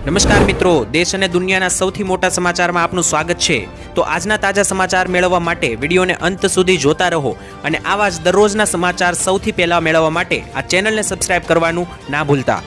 નમસ્કાર મિત્રો, દેશ અને દુનિયાના સૌથી મોટા સમાચારમાં આપનું સ્વાગત છે। તો આજના તાજા સમાચાર મેળવવા માટે વિડીયોને અંત સુધી જોતા રહો અને આવા જ દરરોજના સમાચાર સૌથી પહેલા મેળવવા માટે આ ચેનલને સબસ્ક્રાઇબ કરવાનું ના ભૂલતા।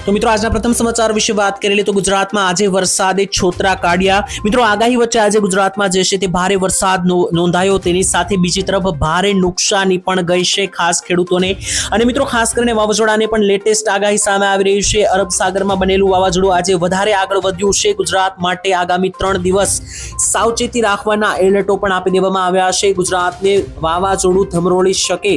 तो मित्रों आज प्रथम समाचार विषय बात करें तो गुजरात में आज वरसादे छोतरा काढ्या। मित्रों आगाही वच्चे आज गुजरात में जे छे ते भारे वरसाद नोंधायो, तेनी साथे बीजी तरफ भारे नुकसानी पण गई छे खास खेडूतोने। अने मित्रों खास करीने वावाझोडाने पण लेटेस्ट आगाही सामे आवी रही छे। अरब सागर में बनेलुं वावाझोडुं आज वधारे आगळ वध्युं छे। गुजरात माटे आगामी 3 दिवस सावचेती राखवाना एलर्टो पण आपी देवामां आव्या छे। गुजरातने वावाझोडुं धमरोળી શકે।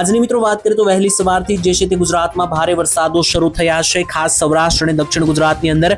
આજની મિત્રો વાત કરીએ તો વહેલી સવારથી જે છે તે ગુજરાતમાં ભારે વરસાદો શરૂ થયા છે, ખાસ સૌરાષ્ટ્ર અને દક્ષિણ ગુજરાતની અંદર।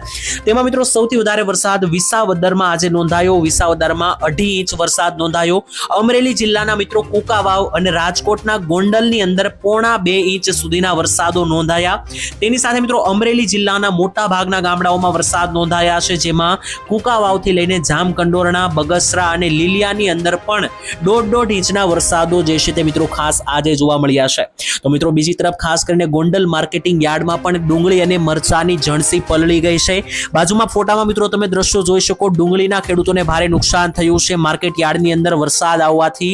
તેમાં મિત્રો સૌથી વધારે વરસાદ વિસાવદરમાં આજે નોંધાયો। વિસાવદરમાં 2.5 ઇંચ વરસાદ નોંધાયો। અમરેલી જિલ્લાના મિત્રો કુકાવાવ અને રાજકોટના ગોંડલની અંદર 1.25 ઇંચ સુધીના વરસાદો નોંધાયા। તેની સાથે મિત્રો અમરેલી જિલ્લાના મોટા ભાગના ગામડાઓમાં વરસાદ નોંધાયા છે, જેમાં કુકાવાવથી લઈને જામકંડોરણા, બગસરા અને લીલિયાની અંદર પણ 1.5 ઇંચના વરસાદો જે છે તે મિત્રો ખાસ આજે જોવા મળ્યા છે। તો મિત્રો બીજી તરફ ખાસ કરીને ગોંડલ માર્કેટિંગ યાર્ડમાં પણ ડુંગળી અને મરચાની જણસી પલળી ગઈ છે। બાજુમાં ફોટામાં મિત્રો તમે દ્રશ્યો જોઈ શકો, ડુંગળીના ખેડૂતોને ભારે નુકસાન થયું છે। માર્કેટ યાર્ડની અંદર વરસાદ આવવાથી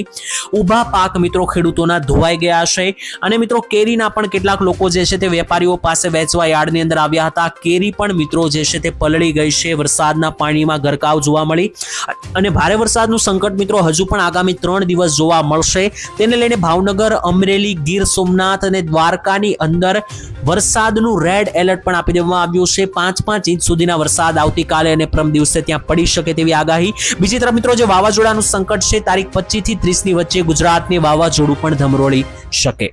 ઊભા પાક મિત્રો ખેડૂતોના ધોવાઈ ગયા છે। અને મિત્રો કેરીના પણ કેટલાક લોકો જે છે તે વેપારીઓ પાસે વેચવા યાર્ડની અંદર આવ્યા હતા। કેરી પણ મિત્રો જે છે તે પલળી ગઈ છે। વરસાદના પાણીમાં ગરકાવ જોવા મળી અને ભારે વરસાદનું સંકટ મિત્રો હજુ પણ આગામી 3 દિવસ જોવા મળશે। તેને લઈને ભાવનગર, અમરેલી, ગીર સોમનાથ અને દ્વારકાની અંદર વરસાદનું રેડ એલર્ટ પણ આપી દેવામાં આવ્યું છે। 5 ઇંચ સુધીના વરસાદ આવતીકાલે અને પરમ દિવસે ત્યાં પડી શકે તેવી આગાહી। બીજી તરફ મિત્રો જે વાવાઝોડાનું સંકટ છે, તારીખ 25 થી 30 ની વચ્ચે ગુજરાતને વાવાઝોડું પણ ધમરોળી શકે।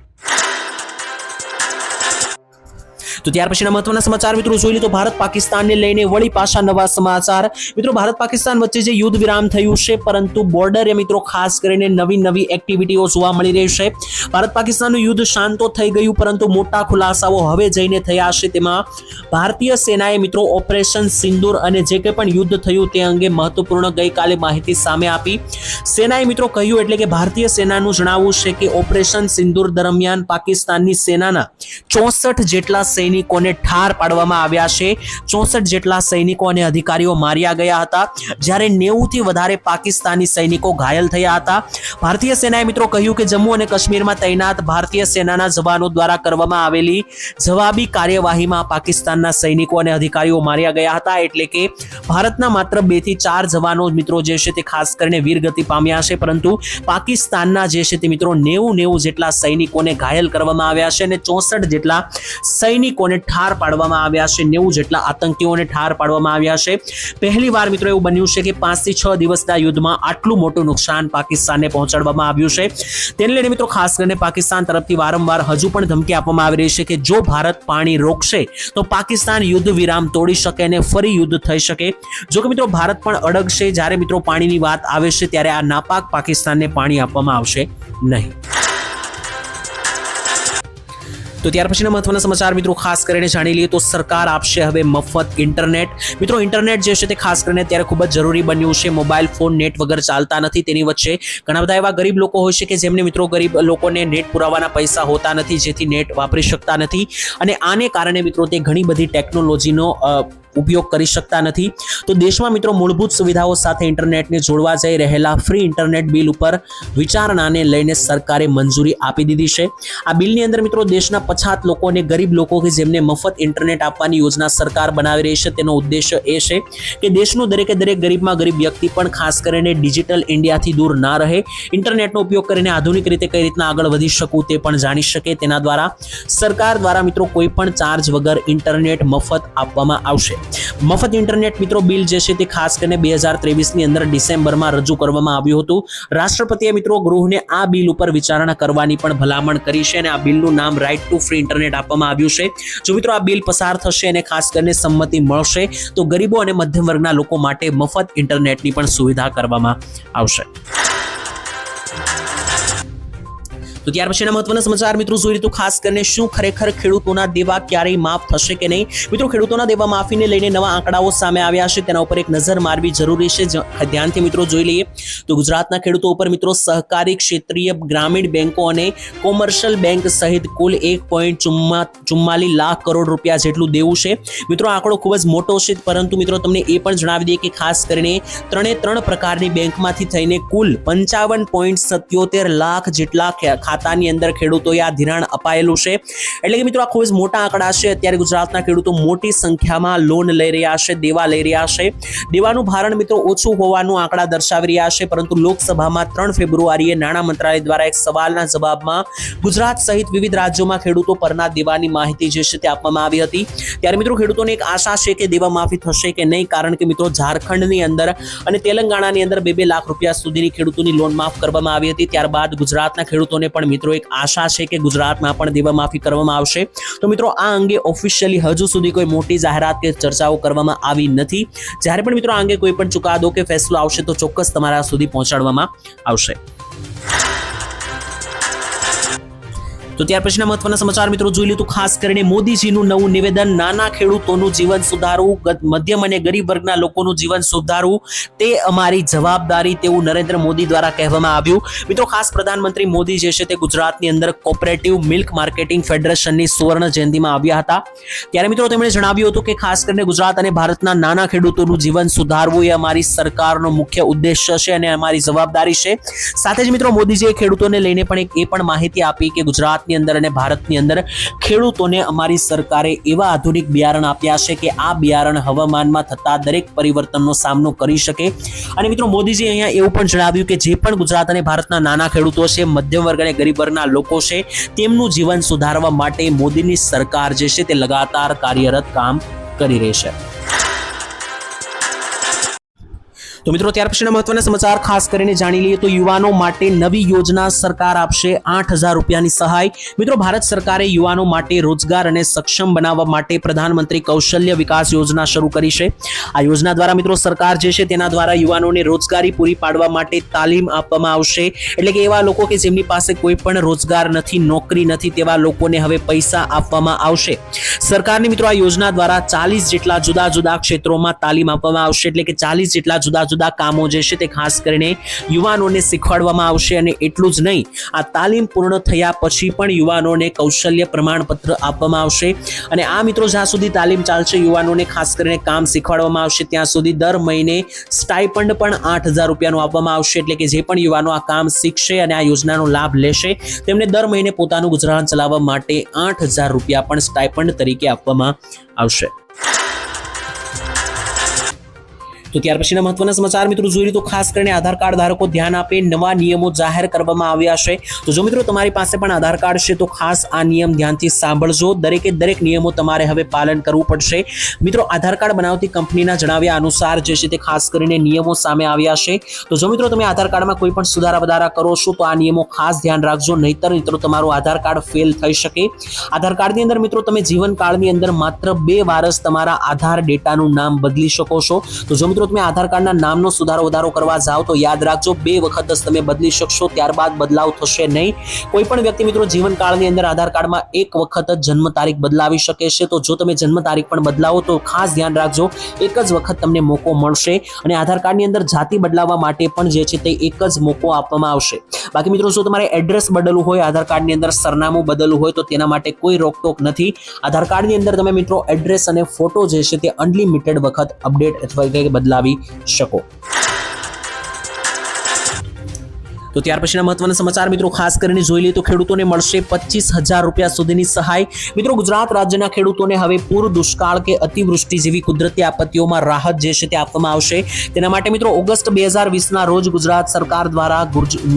तो ત્યાર પછીના મહત્વના સમાચાર મિત્રો જોઈ લો તો ભારત પાકિસ્તાનને લઈને વળી પાછા નવા સમાચાર। મિત્રો ભારત પાકિસ્તાન વચ્ચે જે યુદ્ધ વિરામ થયું છે, પરંતુ બોર્ડરે મિત્રો ખાસ કરીને નવી એક્ટિવિટીઓ જોવા મળી રહી છે। ભારત પાકિસ્તાનનું યુદ્ધ શાંત તો થઈ ગયું, પરંતુ મોટા ખુલાસાઓ હવે જઈને થયા છે। તેમાં ભારતીય સેનાએ મિત્રો ઓપરેશન સિંદૂર અને જે કંઈ પણ યુદ્ધ થયું તે અંગે મહત્વપૂર્ણ ગઈકાલે માહિતી સામે આપી। સેનાએ મિત્રો કહ્યું એટલે કે ભારતીય સેનાનું જણાવવું છે કે ઓપરેશન સિંદૂર દરમિયાન પાકિસ્તાનની સેનાના 64 જેટલા સૈનિકોને ઠાર પાડવામાં આવ્યા છે। 64 જેટલા સૈનિકો અને અધિકારીઓ માર્યા ગયા હતા, જ્યારે 90 થી વધારે પાકિસ્તાની સૈનિકો ઘાયલ થયા હતા। ભારતીય સેનાએ મિત્રો કહ્યું કે જમ્મુ અને કાશ્મીરમાં તૈનાત ભારતીય સેનાના જવાનો દ્વારા કરવામાં આવેલી જવાબી કાર્યવાહીમાં પાકિસ્તાનના સૈનિકો અને અધિકારીઓ માર્યા ગયા હતા। એટલે કે ભારતના માત્ર 2 થી 4 જવાનો મિત્રો જે છે તે ખાસ કરીને વીરગતિ પામ્યા છે, પરંતુ પાકિસ્તાનના જે છે તે મિત્રો 90 જેટલા સૈનિકોને ઘાયલ કરવામાં આવ્યા છે અને 64 જેટલા સૈનિકોને ઠાર પાડવામાં આવ્યા છે। 90 જેટલા આતંકીઓને ઠાર પાડવામાં આવ્યા છે। પહેલી વાર મિત્રો એવું બન્યું છે કે 5 થી 6 દિવસના યુદ્ધમાં આટલું મોટું નુકસાન પાકિસ્તાનને પહોંચાડવામાં આવ્યું છે। તેને લઈને મિત્રો ખાસ કરીને પાકિસ્તાન તરફથી વારંવાર હજુ પણ ધમકી આપવામાં આવી રહી છે કે જો ભારત પાણી રોકશે તો પાકિસ્તાન યુદ્ધ વિરામ તોડી શકે અને ફરી યુદ્ધ થઈ શકે। જો કે મિત્રો ભારત પણ અડગશે। જ્યારે મિત્રો પાણીની વાત આવે છે ત્યારે આ નાપાક પાકિસ્તાનને પાણી આપવામાં આવશે નહીં। તો ત્યાર પછીના મહત્વના સમાચાર મિત્રો ખાસ કરીને જાણી લઈએ તો સરકાર આપશે હવે મફત ઇન્ટરનેટ। મિત્રો ઇન્ટરનેટ જે છે તે ખાસ કરીને ત્યારે ખૂબ જ જરૂરી બન્યું છે। મોબાઈલ ફોન નેટ વગર ચાલતા નથી। તેની વચ્ચે ઘણા બધા એવા ગરીબ લોકો હોય છે કે જેમને મિત્રો ગરીબ લોકોને નેટ પુરાવાના પૈસા હોતા નથી, જેથી નેટ વાપરી શકતા નથી અને આને કારણે મિત્રો તે ઘણી બધી ટેકનોલોજીનો ઉપયોગ કરી શકતા નથી। તો દેશમાં મિત્રો મૂળભૂત સુવિધાઓ સાથે ઇન્ટરનેટને જોડવા જઈ રહેલા ફ્રી ઇન્ટરનેટ બિલ ઉપર વિચારણાને લઈને સરકારે મંજૂરી આપી દીધી છે। આ બિલની અંદર મિત્રો દેશના પછાત લોકો અને ગરીબ લોકો કે જેમને મફત ઇન્ટરનેટ આપવાની યોજના સરકાર બનાવી રહી છે। તેનો ઉદ્દેશ્ય એ છે કે દેશનું દરેક ગરીબમાં ગરીબ વ્યક્તિ પણ ખાસ કરીને ડિજિટલ ઇન્ડિયાથી દૂર ના રહે, ઇન્ટરનેટનો ઉપયોગ કરીને આધુનિક રીતે કઈ રીતના આગળ વધી શકું તે પણ જાણી શકે। તેના દ્વારા સરકાર દ્વારા મિત્રો કોઈ પણ ચાર્જ વગર ઇન્ટરનેટ મફત આપવામાં આવશે। મફત ઇન્ટરનેટ મિત્રો બિલ જે છે તે ખાસ કરીને 2023 ની અંદર ડિસેમ્બરમાં રજૂ કરવામાં આવ્યું હતું। રાષ્ટ્રપતિએ મિત્રો ગૃહને આ બિલ ઉપર વિચારણા કરવાની પણ ભલામણ કરી છે અને આ બિલનું નામ રાઇટ ટુ ફ્રી ઇન્ટરનેટ આપવામાં આવ્યું છે। જો મિત્રો આ બિલ પસાર થશે અને ખાસ કરીને સંમતિ મળશે તો ગરીબો અને મધ્યમ વર્ગના લોકો માટે મફત ઇન્ટરનેટની પણ સુવિધા કરવામાં આવશે। તો ત્યાર પછીના મહત્વના સમાચાર મિત્રો જોઈએ તો ખાસ કરીને શું ખરેખર ખેડૂતોના દેવા ક્યારેય માફ થશે કે નહીં? મિત્રો ખેડૂતોના દેવા માફીને લઈને નવા આંકડાઓ સામે આવ્યા છે, તેના ઉપર એક નજર મારવી જરૂરી છે. ધ્યાનથી મિત્રો જોઈ લઈએ તો ગુજરાતના ખેડૂતો ઉપર મિત્રો સહકારી, ક્ષેત્રીય, ગ્રામીણ બેંકો અને કોમર્શિયલ બેંક સહિત કુલ 1.44 લાખ કરોડ રૂપિયા જેટલું દેવું છે. મિત્રો આંકડો ખૂબ જ મોટો છે, પરંતુ મિત્રો તમને એ પણ જણાવી દઈએ કે ખાસ કરીને 3 પ્રકારની બેંકમાંથી થઈને કુલ 55.77 લાખ જેટલા ખાતાની અંદર ખેડૂતોએ આ ધિરાણ અપાયેલું છે. એટલે કે મિત્રો આ ખૂબ જ મોટા આંકડા છે. અત્યારે ગુજરાતના ખેડૂતો મોટી સંખ્યામાં લોન લઈ રહ્યા છે, દેવા લઈ રહ્યા છે. દેવાનું ભારણ મિત્રો ઓછું હોવાનું આંકડા દર્શાવી રહ્યા છે, પરંતુ લોકસભામાં 3 ફેબ્રુઆરીએ નાણાં મંત્રાલય દ્વારા એક સવાલના જવાબમાં ગુજરાત સહિત વિવિધ રાજ્યોમાં ખેડૂતો પરના દેવાની માહિતી જે છે તે આપવામાં આવી હતી. ત્યારે મિત્રો ખેડૂતોને એક આશા છે કે દેવા માફી થશે કે નહીં, કારણ કે મિત્રો ઝારખંડની અંદર અને તેલંગાણાની અંદર 2 લાખ રૂપિયા સુધીની ખેડૂતોની લોન માફ કરવામાં આવી હતી. ત્યારબાદ ગુજરાતના ખેડૂતોને પણ મિત્રો એક આશા છે કે ગુજરાતમાં પણ દેવા માફી કરવામાં આવશે. તો મિત્રો આ અંગે ઓફિશિયલી હજુ સુધી કોઈ મોટી જાહેરાત કે ચર્ચાઓ કરવામાં આવી નથી. જ્યારે પણ મિત્રો આ અંગે કોઈ પણ ચુકાદો કે ફેસલો આવશે તો ચોક્કસ તમારા સુધી પહોંચાડવામાં આવશે. તો ત્યાર પછીના મહત્વના સમાચાર મિત્રો જોઈ લો તો ખાસ કરીને મોદીજીનું નવું નિવેદન, નાના ખેડૂતોનું જીવન સુધારવું, મધ્યમ અને ગરીબ વર્ગના લોકોનું જીવન સુધારવું તે અમારી જવાબદારી, તેવું નરેન્દ્ર મોદી દ્વારા કહેવામાં આવ્યું. મિત્રો ખાસ પ્રધાનમંત્રી મોદી જે છે તે ગુજરાતની અંદર કોઓપરેટિવ મિલ્ક માર્કેટિંગ ફેડરેશનની સુવર્ણ જયંતિમાં આવ્યા હતા. ત્યારે મિત્રો તેમણે જણાવ્યું હતું કે ખાસ કરીને ગુજરાત અને ભારતના નાના ખેડૂતોનું જીવન સુધારવું એ અમારી સરકારનો મુખ્ય ઉદ્દેશ્ય છે અને અમારી જવાબદારી છે. સાથે જ મિત્રો મોદીજીએ ખેડૂતોને લઈને પણ એ પણ માહિતી આપી કે ગુજરાત અંદર અને ભારતની અંદર ખેડૂતોને અમારી સરકારે એવા આધુનિક બિયારણ આપ્યા છે કે આ બિયારણ હવામાનમાં થતા દરેક પરિવર્તનનો સામનો કરી શકે. અને મિત્રો મોદીજી અહીંયા એવું પણ જણાવ્યું કે જે પણ ગુજરાત અને ભારતના નાના ખેડૂતો છે, મધ્યમ વર્ગ અને ગરીબ વર્ગના લોકો છે, તેમનું જીવન સુધારવા માટે મોદીની સરકાર જે છે તે લગાતાર કાર્યરત કામ કરી રહી છે. તો મિત્રો ત્યાર પછીના મહત્વના સમાચાર ખાસ કરીને જાણી લઈએ તો યુવાનો માટે નવી યોજના, સરકાર આપશે 8,000 રૂપિયાની સહાય. મિત્રો ભારત સરકારે યુવાનો માટે રોજગાર અને સક્ષમ બનાવવા માટે પ્રધાનમંત્રી કૌશલ્ય વિકાસ યોજના શરૂ કરી છે. આ યોજના દ્વારા મિત્રો સરકાર જે છે તેના દ્વારા યુવાનોને રોજગારી પૂરી પાડવા માટે તાલીમ આપવામાં આવશે. એટલે કે એવા લોકો કે જેમની પાસે કોઈ પણ રોજગાર નથી, નોકરી નથી, તેવા લોકોને હવે પૈસા આપવામાં આવશે. સરકારની મિત્રો આ યોજના દ્વારા 40 જેટલા જુદા જુદા ક્ષેત્રોમાં તાલીમ આપવામાં આવશે. એટલે કે 40 જેટલા જુદા જુદા કામો જે છે તે ખાસ કરીને યુવાનોને શીખવાડવામાં આવશે. અને એટલું જ નહીં, આ તાલીમ પૂર્ણ થયા પછી પણ યુવાનોને કૌશલ્ય પ્રમાણપત્ર આપવામાં આવશે. અને આ મિત્રો જ્યાં સુધી તાલીમ ચાલશે, યુવાનોને ખાસ કરીને કામ શીખવાડવામાં આવશે, ત્યાં સુધી દર મહિને સ્ટાઇપન્ડ પણ 8,000 રૂપિયાનું આપવામાં આવશે. એટલે કે જે પણ યુવાનો આ કામ શીખશે અને આ યોજનાનો લાભ લેશે, તેમને દર મહિને પોતાનું ગુજરાન ચલાવવા માટે 8,000 રૂપિયા પણ સ્ટાઇપન્ડ તરીકે આપવામાં આવશે. તો ત્યાર પછીના મહત્વના સમાચાર મિત્રો જોઈએ તો ખાસ કરીને આધાર કાર્ડ ધારકો ધ્યાન આપે, નવા નિયમો જાહેર કરવામાં આવ્યા છે. તો જો મિત્રો તમારી પાસે પણ આધાર કાર્ડ છે તો ખાસ આ નિયમ ધ્યાનથી સાંભળજો. દરેક નિયમો તમારે હવે પાલન કરવું પડશે. મિત્રો આધાર કાર્ડ બનાવતી કંપનીના જણાવ્યા અનુસાર જે છે તે ખાસ કરીને નિયમો સામે આવ્યા છે. તો જો મિત્રો તમે આધાર કાર્ડમાં કોઈ પણ સુધારા વધારા કરો છો તો આ નિયમો ખાસ ધ્યાન રાખજો, નહીતર મિત્રો તમારું આધાર કાર્ડ ફેલ થઈ શકે. આધાર કાર્ડની અંદર મિત્રો તમે જીવનકાળની અંદર માત્ર 2 વાર જ તમારા આધાર ડેટાનું નામ બદલી શકો છો. તો જો મિત્રો તમે આધાર કાર્ડના નામનો સુધારો વધારો કરવા જાઓ તો યાદ રાખજો 2 વખત જ તમે બદલી શકશો, ત્યારબાદ બદલાવ થશે નહીં. કોઈ પણ વ્યક્તિ મિત્રો જીવનકાળની અંદર આધાર કાર્ડમાં 1 વખત જ જન્મ તારીખ બદલાવી શકે છે. તો જો તમે જન્મ તારીખ પણ બદલાવો તો ખાસ ધ્યાન રાખજો, એક જ વખત તમને મોકો મળશે. અને આધાર કાર્ડની અંદર જાતિ બદલાવવા માટે પણ જે છે તે એક જ મોકો આપવામાં આવશે. બાકી મિત્રો જો તમારે એડ્રેસ બદલવું હોય, આધાર કાર્ડની અંદર સરનામું બદલવું હોય તો તેના માટે કોઈ રોકટોક નથી. આધાર કાર્ડની અંદર તમે મિત્રો એડ્રેસ અને ફોટો જે છે તે અનલિમિટેડ વખત અપડેટ અથવા બદલાવી શકો. તો ત્યાર પછીના મહત્વના સમાચાર મિત્રો ખાસ કરીને જોઈ લઈએ તો ખેડૂતોને મળશે 25,000 રૂપિયા સુધીની સહાય. મિત્રો ગુજરાત રાજ્યના ખેડૂતોને હવે પૂર, દુષ્કાળ કે અતિવૃષ્ટિ જેવી કુદરતી આપત્તિઓમાં રાહત જે છે તે આપવામાં આવશે. તેના માટે મિત્રો ઓગસ્ટ 2020ના રોજ ગુજરાત સરકાર દ્વારા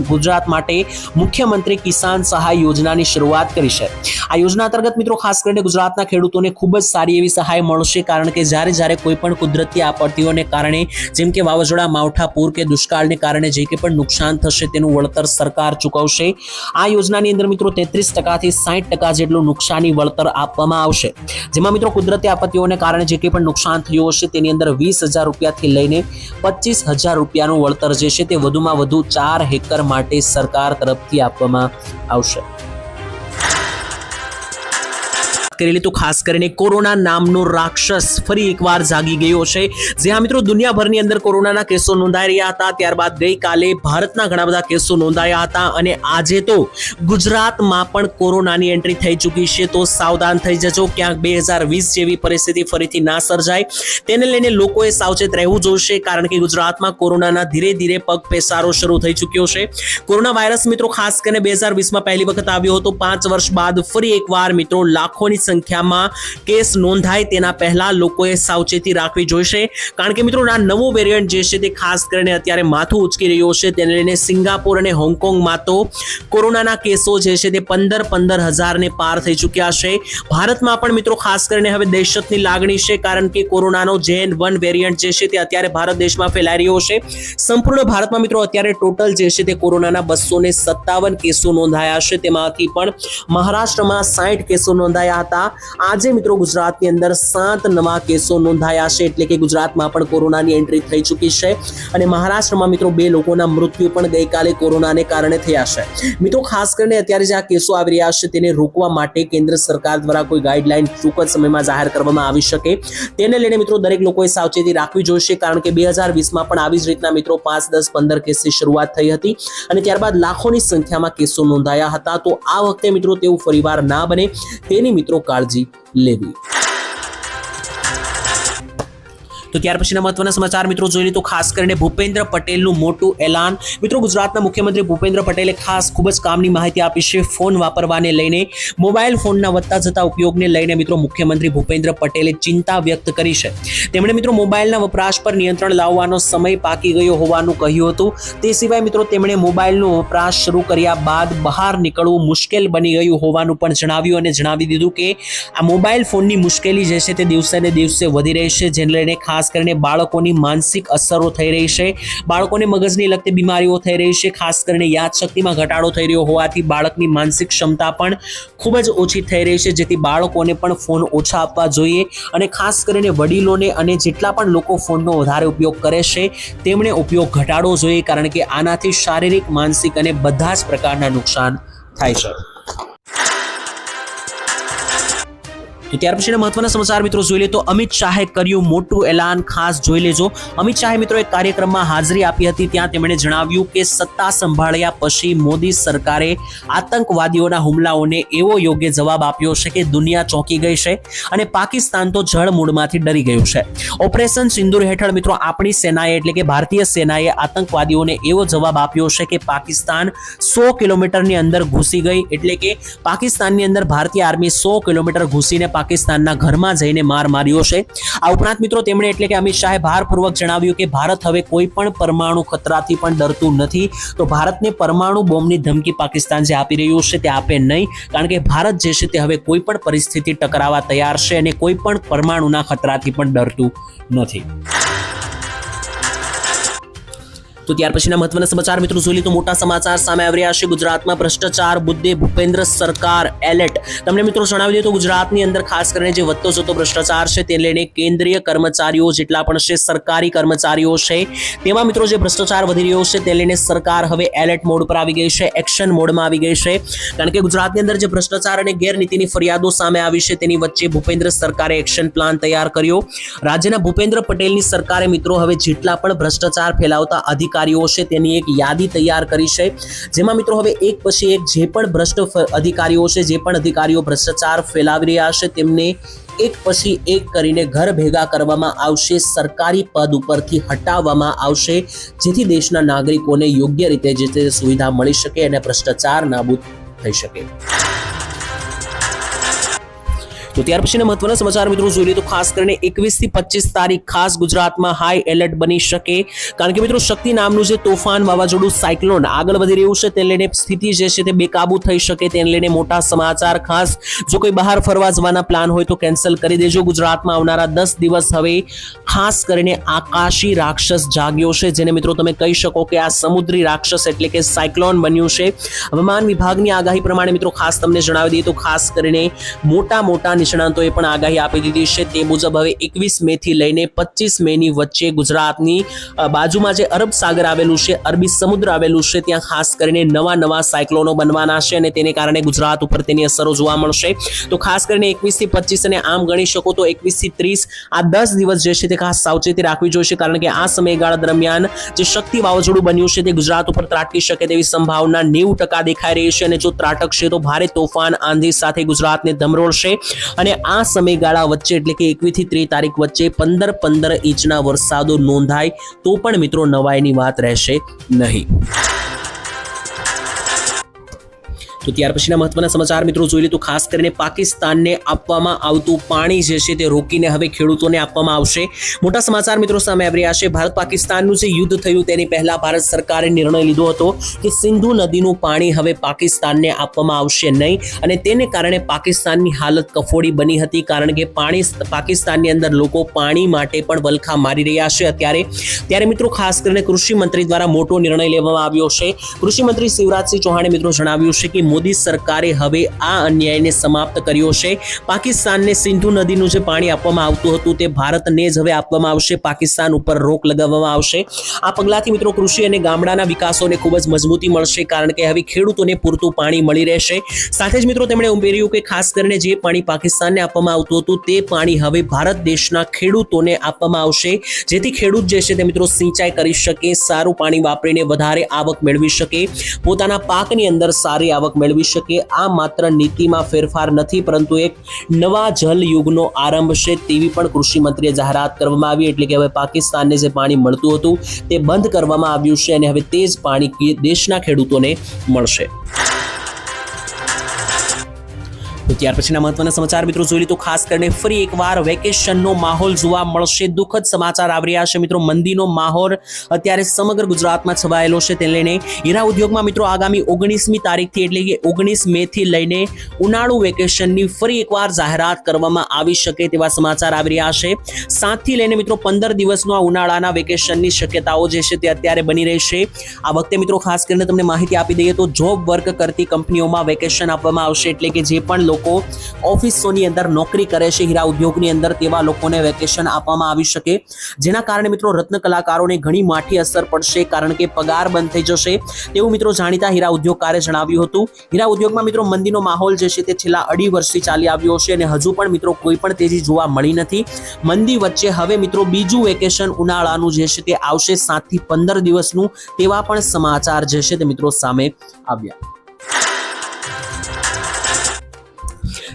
ગુજરાત માટે મુખ્યમંત્રી કિસાન સહાય યોજનાની શરૂઆત કરી છે. આ યોજના અંતર્ગત મિત્રો ખાસ કરીને ગુજરાતના ખેડૂતોને ખૂબ જ સારી એવી સહાય મળશે, કારણ કે જ્યારે કોઈ પણ કુદરતી આપત્તિઓને કારણે જેમ કે વાવાઝોડા, માવઠા, પૂર કે દુષ્કાળને કારણે જે કંઈ પણ નુકસાન થશે તેનું રૂપિયાનું વળતર સરકાર ચૂકવશે। આ યોજનાની અંદર મિત્રો 33% થી 60% જેટલું નુકસાની વળતર આપવામાં આવશે, જેમાં મિત્રો કુદરતી આપત્તિઓને કારણે જે કંઈ પણ નુકસાન થયું હશે તેની અંદર 20,000 રૂપિયાથી લઈને 25,000 રૂપિયાનું વળતર જે છે તે વધુમાં વધુ 4 હેક્ટર માટે સરકાર તરફથી આપવામાં આવશે। કરેલી તો ખાસ કરીને કોરોના નામનો રાક્ષસ ફરી એકવાર જાગી ગયો છે। જ્યાં મિત્રો દુનિયાભરની અંદર કોરોનાના કેસો નોંધાઈ રહ્યા હતા, ત્યારબાદ ગઈકાલે ભારતના ઘણા બધા કેસો નોંધાયા હતા અને આજે તો ગુજરાતમાં પણ કોરોનાની એન્ટ્રી થઈ ચૂકી છે। તો સાવધાન થઈ જજો, ક્યાંક 2020 જેવી પરિસ્થિતિ ફરીથી ના સર્જાય તેને લઈને લોકોએ સાવચેત રહેવું જોઈશે, કારણ કે ગુજરાતમાં કોરોનાના ધીરે ધીરે પગ પેસારો શરૂ થઈ ચૂક્યો છે। કોરોના વાયરસ મિત્રો ખાસ કરીને 2020માં પહેલી વખત આવ્યો હતો, 5 વર્ષ બાદ ફરી એકવાર મિત્રો લાખોની સંખ્યામાં કેસ નોંધાય તેના પહેલા લોકોએ સાવચેતી રાખવી જોઈશે, કારણ કે મિત્રો આ નવો વેરિયન્ટ જે છે તે ખાસ કરીને અત્યારે માથું ઉચકી રહ્યો છે। તેને લઈને સિંગાપોર અને હોંગકોંગમાં તો કોરોનાના કેસો જે છે તે 15,000 ને પાર થઈ ચૂક્યા છે। ભારતમાં પણ મિત્રો ખાસ કરીને હવે દહેશતની લાગણી છે, કારણ કે કોરોનાનો JN1 વેરિયન્ટ જે છે તે અત્યારે ભારત દેશમાં ફેલાઈ રહ્યો છે। સંપૂર્ણ ભારતમાં મિત્રો અત્યારે ટોટલ જે છે તે કોરોનાના 257 કેસો નોંધાયા છે, તેમાંથી પણ મહારાષ્ટ્રમાં 60 કેસો નોંધાયા હતા। આજે મિત્રો ગુજરાતની અંદર 7 નવા કેસો નોંધાયા છે, એટલે કે ગુજરાતમાં પણ કોરોનાની એન્ટ્રી થઈ ચૂકી છે અને મહારાષ્ટ્રમાં મિત્રો 2 લોકોના મૃત્યુ પણ ગઈકાલે કોરોનાને કારણે થયા છે। મિત્રો ખાસ કરીને અત્યારે જે આ કેસો આવી રહ્યા છે તેને રોકવા માટે કેન્દ્ર સરકાર દ્વારા કોઈ ગાઈડલાઈન ટૂંક જ સમયમાં જાહેર કરવામાં આવી શકે, તેને લઈને મિત્રો દરેક લોકોએ સાવચેતી રાખવી જોઈશે, કારણ કે 2020માં પણ આવી જ રીતના મિત્રો 5, 10, 15 કેસની શરૂઆત થઈ હતી અને ત્યારબાદ લાખોની સંખ્યામાં કેસો નોંધાયા હતા। તો આ વખતે મિત્રો તેવું ફરીવાર ના બને તેની મિત્રો કાળજી લેવી। તો ત્યાર પછીના મહત્વના સમાચાર મિત્રો જોઈએ તો ખાસ કરીને ભૂપેન્દ્ર પટેલનું મોટું એલાન। મિત્રો ગુજરાતના મુખ્યમંત્રી ભૂપેન્દ્ર પટેલે ખાસ ખૂબ જ કામની માહિતી આપી છે ફોન વાપરવાને લઈને। મોબાઈલ ફોનના વધતા જતા ઉપયોગને લઈને મિત્રો મુખ્યમંત્રી ભૂપેન્દ્ર પટેલે ચિંતા વ્યક્ત કરી છે। તેમણે મિત્રો મોબાઈલના વપરાશ પર નિયંત્રણ લાવવાનો સમય પાકી ગયો હોવાનું કહ્યું હતું। તે સિવાય મિત્રો તેમણે મોબાઈલનો વપરાશ શરૂ કર્યા બાદ બહાર નીકળવું મુશ્કેલ બની ગયું હોવાનું પણ જણાવ્યું અને જણાવી દીધું કે આ મોબાઈલ ફોનની મુશ્કેલી જે છે તે દિવસે ને દિવસે વધી રહી છે, જેને લઈને ખાસ કરીને બાળકોની માનસિક અસરો થઈ રહી છે, બાળકોને મગજની લગતી બીમારીઓ થઈ રહી છે, ખાસ કરીને યાદશક્તિમાં ઘટાડો થઈ રહ્યો હોવાથી બાળકની માનસિક ક્ષમતા પણ ખૂબ જ ઓછી થઈ રહી છે, જેથી બાળકોને પણ ફોન ઓછા આપવા જોઈએ અને ખાસ કરીને વડીલોને અને જેટલા પણ લોકો ફોનનો વધારે ઉપયોગ કરે છે તેમણે ઉપયોગ ઘટાડવો જોઈએ, કારણ કે આનાથી શારીરિક, માનસિક અને બધા જ પ્રકારના નુકસાન થાય છે। તો ત્યાર પછીના મહત્વના સમાચાર મિત્રો જોઈ લે તો અમિત શાહે કર્યું મોટું એલાન, ખાસ જોઈ લેજો। અમિત શાહે મિત્રો એક કાર્યક્રમમાં હાજરી આપી હતી, ત્યાં તેમણે જણાવ્યું કે સત્તા સંભાળ્યા પછી મોદી સરકારે આતંકવાદીઓના હુમલાઓને એવો યોગ્ય જવાબ આપ્યો છે કે દુનિયા ચોંકી ગઈ છે અને પાકિસ્તાન તો જળમૂળમાંથી ડરી ગયું છે। ઓપરેશન સિંદૂર હેઠળ મિત્રો આપણી સેનાએ એટલે કે ભારતીય સેનાએ આતંકવાદીઓને એવો જવાબ આપ્યો છે કે પાકિસ્તાન 100 કિલોમીટરની અંદર ઘૂસી ગઈ, એટલે કે પાકિસ્તાનની અંદર ભારતીય આર્મી 100 કિલોમીટર ઘૂસીને પાકિસ્તાનના ઘરમાં જઈને માર માર્યો છે। આ ઉપરાંત મિત્રો તેમણે એટલે કે અમિત શાહે ભારપૂર્વક જણાવ્યું કે ભારત હવે કોઈ પણ પરમાણુ ખતરાથી પણ ડરતું નથી, તો ભારતને પરમાણુ બોમ્બની ધમકી પાકિસ્તાન જે આપી રહ્યું છે તે આપે નહીં, કારણ કે ભારત જે છે તે હવે કોઈ પણ પરિસ્થિતિ ટકરાવવા તૈયાર છે અને કોઈ પણ પરમાણુના ખતરાથી પણ ડરતું નથી। તો ત્યાર પછીના મહત્વના સમાચાર મિત્રો જોઈ લે તો મોટા સમાચાર સામે આવી રહ્યા છે। ગુજરાતમાં ભ્રષ્ટાચાર મુદ્દે ભૂપેન્દ્ર સરકાર એલર્ટ। તમને મિત્રો જણાવી દઈએ તો ગુજરાતની અંદર ખાસ કરીને જે વધતો જતો ભ્રષ્ટાચાર છે તે લઈને કેન્દ્રીય કર્મચારીઓ જેટલા પણ છે, સરકારી કર્મચારીઓ છે, તેમાં મિત્રો જે ભ્રષ્ટાચાર વધી રહ્યો છે તે લઈને સરકાર હવે એલર્ટ મોડ પર આવી ગઈ છે, એક્શન મોડમાં આવી ગઈ છે, કારણ કે ગુજરાતની અંદર જે ભ્રષ્ટાચાર અને ગેરનીતિની ફરિયાદો સામે આવી છે તેની વચ્ચે ભૂપેન્દ્ર સરકારે એક્શન પ્લાન તૈયાર કર્યો। રાજ્યના ભૂપેન્દ્ર પટેલની સરકારે મિત્રો હવે જેટલા પણ ભ્રષ્ટાચાર ફેલાવતા અધિકારીઓ છે તેની એક યાદી તૈયાર કરી છે, જેમાં મિત્રો હવે એક પછી એક જે પણ ભ્રષ્ટ અધિકારીઓ છે, જે પણ અધિકારીઓ ભ્રષ્ટાચાર ફેલાવી રહ્યા છે તેમને એક પછી એક કરીને ઘર ભેગા કરવામાં આવશે, સરકારી પદ ઉપરથી હટાવવામાં આવશે, જેથી દેશના નાગરિકોને યોગ્ય રીતે જે તે સુવિધા મળી શકે અને ભ્રષ્ટાચાર નાબૂદ થઈ શકે। તો ત્યાર પછીના મહત્વના સમાચાર મિત્રો જોઈએ તો ખાસ કરીને 21 થી 25 તારીખ ખાસ ગુજરાતમાં હાઈ એલર્ટ બની શકે, કારણ કે મિત્રો શક્તિ નામનું જે તોફાન વાવાઝોડું સાયક્લોન આગળ વધી રહ્યું છે તેને લઈને સ્થિતિ જે છે તે બેકાબુ થઈ શકે તેને લઈને મોટા સમાચાર. ખાસ જો કોઈ બહાર ફરવા જવાના પ્લાન હોય તો કેન્સલ કરી દેજો. ગુજરાતમાં આવનારા 10 દિવસ હવે ખાસ કરીને આકાશી રાક્ષસ જાગ્યો છે, જેને મિત્રો તમે કહી શકો કે આ સમુદ્રી રાક્ષસ એટલે કે સાયક્લોન બન્યું છે. હવામાન વિભાગની આગાહી પ્રમાણે મિત્રો ખાસ તમને જણાવી દઈએ તો ખાસ કરીને મોટા નિષ્ણાંતોએ પણ આગાહી આપી દીધી છે. તે મુજબ હવે 21 મે થી લઈને 25 મે ની વચ્ચે ગુજરાતની બાજુમાં જે અરબ સાગર આવેલું છે, અરબી સમુદ્ર આવેલું છે, ત્યાં ખાસ કરીને નવા સાયક્લોનો બનવાના છે અને તેને કારણે ગુજરાત ઉપર તેની અસરો જોવા મળશે. તો ખાસ કરીને 21 થી 25 અને આમ ગણી શકો તો 21 થી 30 આ 10 દિવસ જે છે તે ખાસ સાવચેતી રાખવી જોઈશે, કારણ કે આ સમયગાળા દરમિયાન જે શક્તિ વાવાઝોડું બન્યું છે તે ગુજરાત ઉપર ત્રાટકી શકે તેવી સંભાવના 90% દેખાઈ રહી છે અને જો ત્રાટકશે તો ભારે તોફાન આંધી સાથે ગુજરાતને ધમરોળશે અને આ સમયગાળા વચ્ચે એટલે કે 21 થી 30 તારીખ વચ્ચે 15 ઇંચના વરસાદો નોંધાય તો પણ મિત્રો નવાઈની વાત રહેશે નહીં. તો ત્યાર પછીના મહત્વના સમાચાર મિત્રો જોઈ લે તો ખાસ કરીને પાકિસ્તાનને આપવામાં આવતું પાણી જે છે તે રોકીને હવે ખેડૂતોને આપવામાં આવશે. મોટા સમાચાર મિત્રો સામે આવી રહ્યા છે. ભારત પાકિસ્તાનનું જે યુદ્ધ થયું તેની પહેલા ભારત સરકારે નિર્ણય લીધો હતો કે સિંધુ નદીનું પાણી હવે પાકિસ્તાનને આપવામાં આવશે નહીં અને તેને કારણે પાકિસ્તાનની હાલત કફોડી બની હતી, કારણ કે પાકિસ્તાનની અંદર લોકો પાણી માટે પણ વલખા મારી રહ્યા છે ત્યારે મિત્રો ખાસ કરીને કૃષિ મંત્રી દ્વારા મોટો નિર્ણય લેવામાં આવ્યો છે. કૃષિ મંત્રી શિવરાજસિંહ ચૌહાણે મિત્રો જણાવ્યું છે કે મોદી સરકારે હવે આ અન્યાયને સમાપ્ત કર્યો છે. પાકિસ્તાનને સિંધુ નદીનું જે પાણી આપવામાં આવતું હતું તે ભારતને જ હવે આપવામાં આવશે. પાકિસ્તાન ઉપર રોક લગાવવામાં આવશે. આ પગલાથી મિત્રો કૃષિ અને ગામડાના વિકાસોને ખૂબ જ મજબૂતી મળશે, કારણ કે હવે ખેડૂતોને પૂરતું પાણી મળી રહેશે. સાથે જ મિત્રો તેમણે ઉમેર્યું કે ખાસ કરીને જે પાણી પાકિસ્તાનને આપવામાં આવતું હતું તે પાણી હવે ભારત દેશના ખેડૂતોને આપવામાં આવશે, જેથી ખેડૂત જે છે તે મિત્રો સિંચાઈ કરી શકે, સારું પાણી વાપરીને વધારે આવક મેળવી શકે, પોતાના પાકની અંદર સારી આવક મેળવી શકે. આ માત્ર નીતિમાં ફેરફાર નથી પરંતુ એક નવા જલ યુગનો આરંભ છે તેવી પણ કૃષિ મંત્રીએ જાહેરાત કરવામાં આવી. એટલે કે હવે પાકિસ્તાનને જે પાણી મળતું હતું તે બંધ કરવામાં આવ્યું છે અને હવે તે જ પાણી દેશના ખેડૂતોને મળશે. તો ત્યાર પછીના મહત્વના સમાચાર મિત્રો જોઈ લે તો ખાસ કરીને ફરી એકવાર વેકેશનનો માહોલ જોવા મળશે. દુઃખદ સમાચાર આવી રહ્યા છે મિત્રો. મંદીનો માહોલ અત્યારે સમગ્ર ગુજરાતમાં છવાયેલો છે. તેને લઈને હીરા ઉદ્યોગમાં મિત્રો આગામી 19મી તારીખથી એટલે કે 19 મે થી લઈને ઉનાળુ વેકેશનની ફરી એકવાર જાહેરાત કરવામાં આવી શકે તેવા સમાચાર આવી રહ્યા છે. 7 થી લઈને મિત્રો 15 દિવસનો આ ઉનાળાના વેકેશનની શક્યતાઓ જે છે તે અત્યારે બની રહેશે. આ વખતે મિત્રો ખાસ કરીને તમને માહિતી આપી દઈએ તો જોબ વર્ક કરતી કંપનીઓમાં વેકેશન આપવામાં આવશે, એટલે કે જે પણ લોકો ઓફિસોની અંદર નોકરી કરે છે હીરા ઉદ્યોગની અંદર તેવા લોકોને વેકેશન આપવામાં આવી શકે, જેના કારણે મિત્રો રત્ન કલાકારોને ઘણી માઠી અસર પડશે, કારણ કે પગાર બંધ થઈ જશે તેવું મિત્રો જાણીતા હીરા ઉદ્યોગકારે જણાવ્યું હતું. હીરા ઉદ્યોગમાં મિત્રો મંદીનો માહોલ જે છે તે છેલ્લા 2.5 વર્ષથી ચાલી આવ્યો છે અને હજુ પણ મિત્રો કોઈ પણ તેજી જોવા મળી નથી. મંદી વચ્ચે હવે મિત્રો બીજું વેકેશન ઉનાળાનું જે છે તે આવશે 7 થી 15 દિવસનું, તેવા પણ સમાચાર જે છે તે મિત્રો સામે આવ્યા.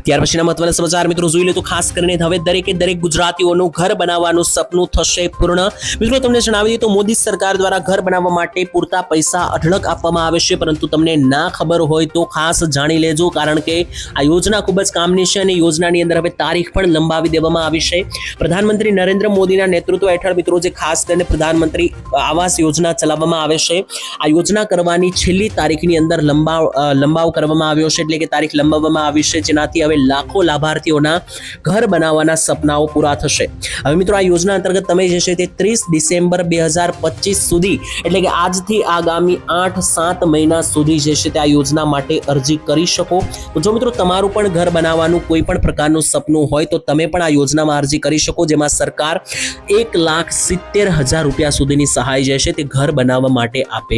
ત્યાર પછીના મહત્વના સમાચાર મિત્રો જોઈ લે તો ખાસ કરીને હવે દરેક ગુજરાતીઓનું ઘર બનાવવાનું સપનું થશે પૂર્ણ. મિત્રો તમને જણાવી દઈએ તો મોદી સરકાર દ્વારા ઘર બનાવવા માટે પૂરતા પૈસા અઢળક આપવામાં આવે છે, પરંતુ તમને ના ખબર હોય તો ખાસ જાણી લેજો, કારણ કે આ યોજના ખૂબ જ કામની છે અને યોજનાની અંદર હવે તારીખ પણ લંબાવી દેવામાં આવી છે. પ્રધાનમંત્રી નરેન્દ્ર મોદીના નેતૃત્વ હેઠળ મિત્રો જે ખાસ કરીને પ્રધાનમંત્રી આવાસ યોજના ચલાવવામાં આવે છે, આ યોજના કરવાની છેલ્લી તારીખની અંદર લંબાવ કરવામાં આવ્યો છે, એટલે કે તારીખ લંબાવવામાં આવી છે, જેનાથી હવે લાખો લાભાર્થીઓના ઘર બનાવવાના સપનાઓ પૂરા થશે. હવે મિત્રો આ યોજના અંતર્ગત તમે જે છે તે 30 ડિસેમ્બર 2025 સુધી એટલે કે આજથી આગામી 8-7 મહિના સુધી જે છે તે આ યોજના માટે અરજી કરી શકો. તો જો મિત્રો તમારું પણ ઘર બનાવવાનું કોઈ પણ પ્રકારનું સપનું હોય તો તમે પણ આ યોજનામાં અરજી કરી શકો, જેમાં સરકાર 1,70,000 રૂપિયા સુધીની સહાય જે છે તે ઘર બનાવવા માટે આપે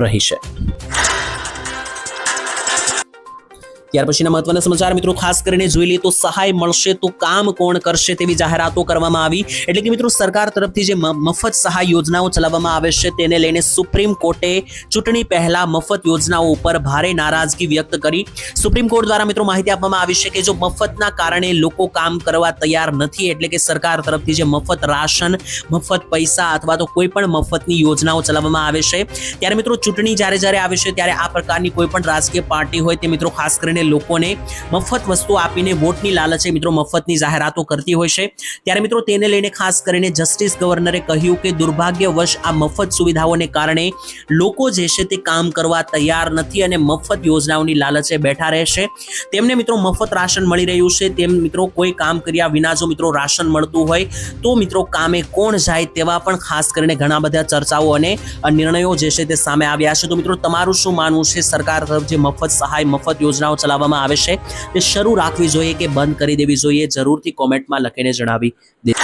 રહી છે. ત્યાર પછીના મહત્વના સમાચાર મિત્રો ખાસ કરીને જોઈ લઈએ તો સહાય મળશે તો કામ કોણ કરશે તેવી જાહેરાતો કરવામાં આવી. એટલે કે મિત્રો સરકાર તરફથી જે મફત સહાય યોજનાઓ ચલાવવામાં આવે છે તેને લઈને સુપ્રીમ કોર્ટે ચૂંટણી પહેલા મફત યોજનાઓ ઉપર ભારે નારાજગી વ્યક્ત કરી. સુપ્રીમ કોર્ટ દ્વારા મિત્રો માહિતી આપવામાં આવી છે કે જો મફતના કારણે લોકો કામ કરવા તૈયાર નથી, એટલે કે સરકાર તરફથી જે મફત રાશન, મફત પૈસા અથવા તો કોઈ પણ મફતની યોજનાઓ ચલાવવામાં આવે છે, ત્યારે મિત્રો ચૂંટણી જ્યારે આવે છે ત્યારે આ પ્રકારની કોઈ પણ રાજકીય પાર્ટી હોય તે મિત્રો ખાસ કરીને કરીને લોકોને મફત વસ્તુ આપીને વોટની લાલચે મિત્રો મફતની જાહેરાતો કરતી હોય છે। ત્યારે મિત્રો તેને લઈને ખાસ કરીને જસ્ટિસ ગવર્નરે કહ્યું કે દુર્ભાગ્યવશ આ મફત સુવિધાઓને કારણે લોકો જે છે તે કામ કરવા તૈયાર નથી અને મફત યોજનાઓની લાલચે બેઠા રહેશે। તેમને મિત્રો મફત રાશન મળી રહ્યું છે, તેમ મિત્રો કોઈ કામ કર્યા વિના જો મિત્રો રાશન મળતું હોય તો મિત્રો કામે કોણ જાય તેવા પણ ખાસ કરીને ઘણા બધા ચર્ચાઓ અને નિર્ણયો જે છે તે સામે આવ્યા છે। તો મિત્રો તમારું શું માનવું છે? સરકાર તરફ જે મફત સહાય મફત યોજનાઓ ચલાવવામાં આવે છે તે શરૂ રાખવી જોઈએ કે બંધ કરી દેવી જોઈએ? જરૂરથી કોમેન્ટમાં લખીને જણાવી દે।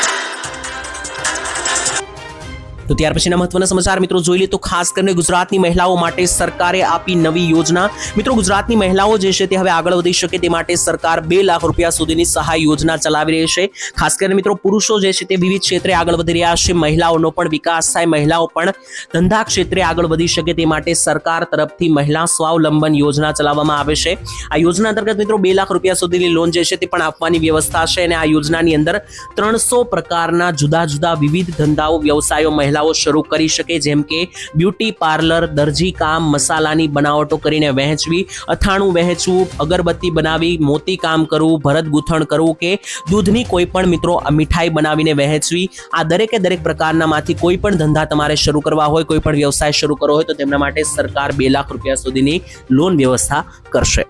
તો ત્યાર પછીના મહત્વના સમાચાર મિત્રો જોઈ લે તો ખાસ કરીને ગુજરાતની મહિલાઓ માટે સરકારે આપી નવી યોજના। મિત્રો ગુજરાતની મહિલાઓ જે છે તે હવે આગળ વધી શકે તે માટે સરકાર 2 લાખ રૂપિયા સુધીની સહાય યોજના ચલાવી રહી છે। ખાસ કરીને મિત્રો પુરુષો જે છે તે વિવિધ ક્ષેત્રે આગળ વધી રહ્યા છે, મહિલાઓનો પણ વિકાસ થાય, મહિલાઓ પણ ધંધા ક્ષેત્રે આગળ વધી શકે તે માટે સરકાર તરફથી મહિલા સ્વાવલંબન યોજના ચલાવવામાં આવે છે। આ યોજના અંતર્ગત મિત્રો 2 લાખ રૂપિયા સુધીની લોન જે છે તે પણ આપવાની વ્યવસ્થા છે અને આ યોજનાની અંદર 300 પ્રકારના જુદા જુદા વિવિધ ધંધાઓ વ્યવસાયો મહિલાઓ શરૂ કરી શકે, જેમ કે બ્યુટી પાર્લર, દરજી કામ, મસાલાની બનાવટો કરીને વહેંચવી, અથાણું વહેંચવું, અગરબત્તી બનાવી, મોતી કામ કરવું, ભરત ગૂંથણ કરવું કે દૂધની કોઈ પણ મિત્રો મીઠાઈ બનાવીને વહેંચવી। આ દરેકે દરેક પ્રકારનામાંથી કોઈ પણ ધંધા તમારે શરૂ કરવા હોય, કોઈ પણ વ્યવસાય શરૂ કરવો હોય તો તેમના માટે સરકાર 2 લાખ રૂપિયા સુધીની લોન વ્યવસ્થા કરશે।